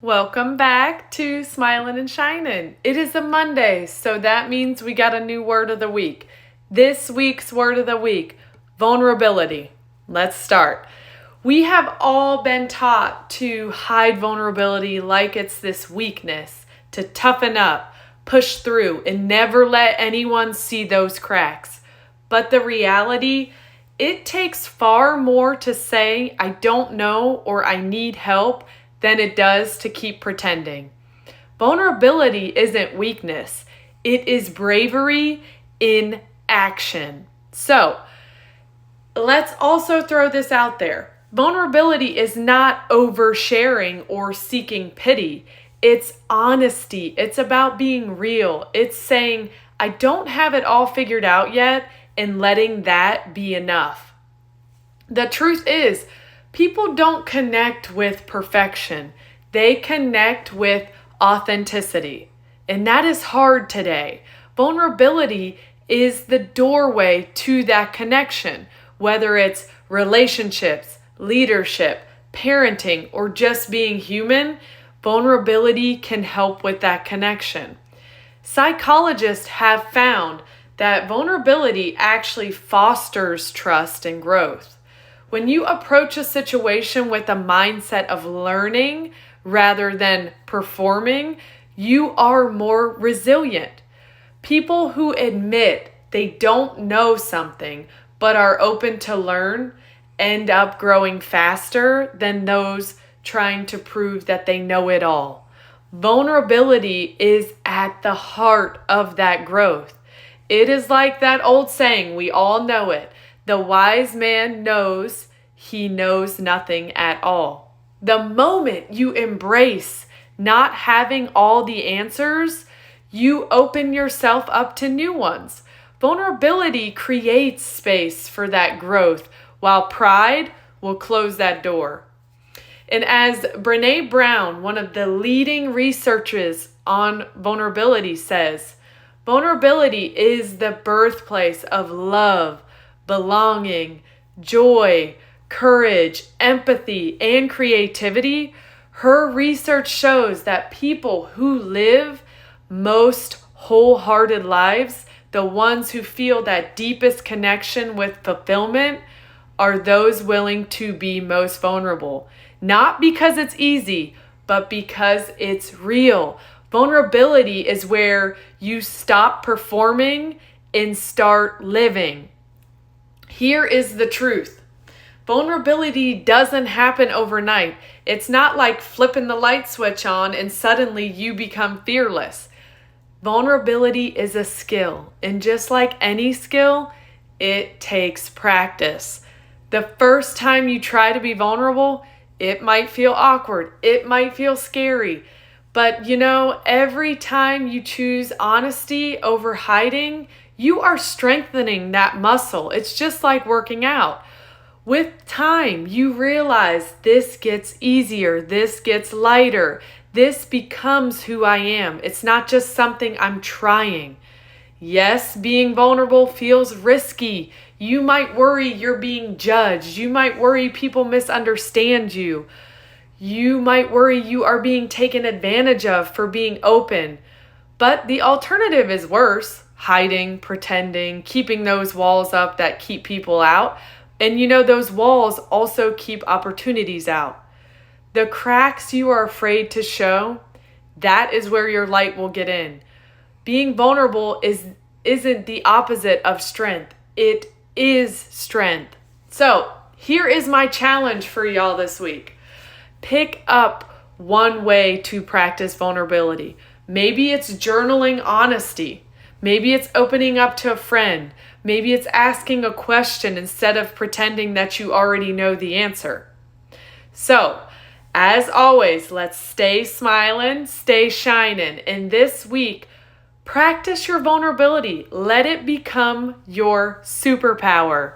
Welcome back to Smiling and Shining. It is a Monday, so that means we got a new word of the week. This week's word of the week, vulnerability. Let's start. We have all been taught to hide vulnerability like it's this weakness, to toughen up, push through, and never let anyone see those cracks. But the reality, it takes far more to say, I don't know or I need help than it does to keep pretending. Vulnerability isn't weakness. It is bravery in action. So, let's also throw this out there. Vulnerability is not oversharing or seeking pity. It's honesty. It's about being real. It's saying, I don't have it all figured out yet, and letting that be enough. The truth is, people don't connect with perfection. They connect with authenticity. And that is hard today. Vulnerability is the doorway to that connection, whether it's relationships, leadership, parenting, or just being human. Vulnerability can help with that connection. Psychologists have found that vulnerability actually fosters trust and growth. When you approach a situation with a mindset of learning rather than performing, you are more resilient. People who admit they don't know something but are open to learn end up growing faster than those trying to prove that they know it all. Vulnerability is at the heart of that growth. It is like that old saying, we all know it. The wise man knows he knows nothing at all. The moment you embrace not having all the answers, you open yourself up to new ones. Vulnerability creates space for that growth, while pride will close that door. And as Brené Brown, one of the leading researchers on vulnerability, says, vulnerability is the birthplace of love, belonging, joy, courage, empathy, and creativity. Her research shows that people who live most wholehearted lives, the ones who feel that deepest connection with fulfillment, are those willing to be most vulnerable. Not because it's easy, but because it's real. Vulnerability is where you stop performing and start living. Here is the truth. Vulnerability doesn't happen overnight. It's not like flipping the light switch on and suddenly you become fearless. Vulnerability is a skill, and just like any skill, it takes practice. The first time you try to be vulnerable, it might feel awkward. It might feel scary. But every time you choose honesty over hiding, you are strengthening that muscle. It's just like working out. With time, you realize this gets easier, this gets lighter, this becomes who I am. It's not just something I'm trying. Yes, being vulnerable feels risky. You might worry you're being judged. You might worry people misunderstand you. You might worry you are being taken advantage of for being open. But the alternative is worse. Hiding, pretending, keeping those walls up that keep people out. And those walls also keep opportunities out. The cracks you are afraid to show, that is where your light will get in. Being vulnerable isn't the opposite of strength. It is strength. So, here is my challenge for y'all this week. Pick up one way to practice vulnerability. Maybe it's journaling honesty. Maybe it's opening up to a friend. Maybe it's asking a question instead of pretending that you already know the answer. So, as always, let's stay smiling, stay shining. And this week, practice your vulnerability. Let it become your superpower.